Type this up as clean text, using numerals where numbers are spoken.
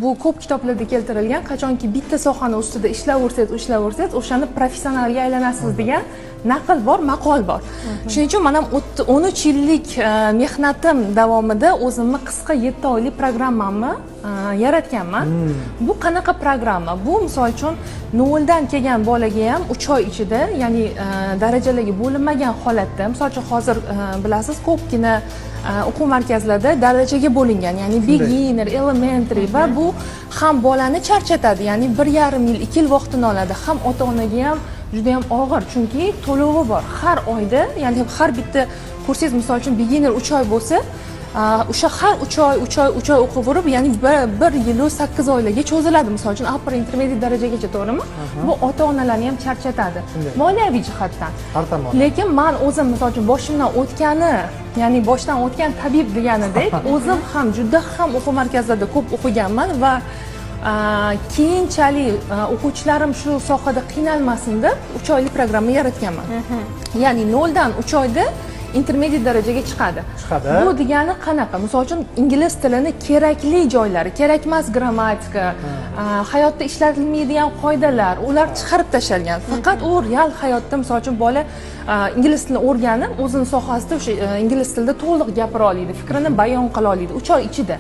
Bu ko'p kitoblarda keltirilgan, qachonki bitta sohani ustida ishlayversangiz, o'shani professionalga aylanasiz degan naql bor, maqol bor. Shuning uchun men ham 13 yillik mehnatim davomida o'zimni qisqa 7 oylik programmamni yaratganman. Bu qanaqa programma? Bu misol uchun 0 dan kelgan bolaga ham 3 oy ichida, ya'ni darajalarga bo'linmagan holatda, misol uchun hozir bilasiz, ko'pgina o'quv markazlarida darajaga bo'lingan, ya'ni beginner, elementary va bu ham bolani charchatadi, ya'ni 1,5 yil, 2 yil vaqtini oladi, ham ota-onaga ham juda ham og'ir, chunki to'lovi bor. Har oyda, ya'ni har bitta kursingiz misol uchun beginner 3 oy bo'lsa, o'sha har 3 oy o'qiverib, ya'ni 1 yil 8 oylarga cho'ziladi, misol uchun upper intermediate darajagacha, to'g'rimi? Bu ota-onalarni ham charchatadi, moliyaviy jihatdan. Har tomondan. Lekin men o'zim misol uchun boshimdan o'tgani, ya'ni boshdan o'tgan tabib deganidek, o'zim ham juda ham o'quv markazlarida ko'p o'qiganman va keyinchalik o'quvchilarim shu sohada qiynalmasin deb 3 oylik programma yaratganman. Ya'ni 0 dan 3 oyda intermediate darajaga chiqadi. Bu degani qanaqa? Misol uchun ingliz tilini kerakli joylari, kerakmas grammatika, hayotda ishlatilmaydigan qoidalar, ular chiqarib tashlangan. Faqat u real hayotda misol uchun bola ingliz tilini o'rganib, o'zining sohasida o'sha ingliz tilida to'liq gapira oladi, fikrini bayon qila oladi 3 oy ichida.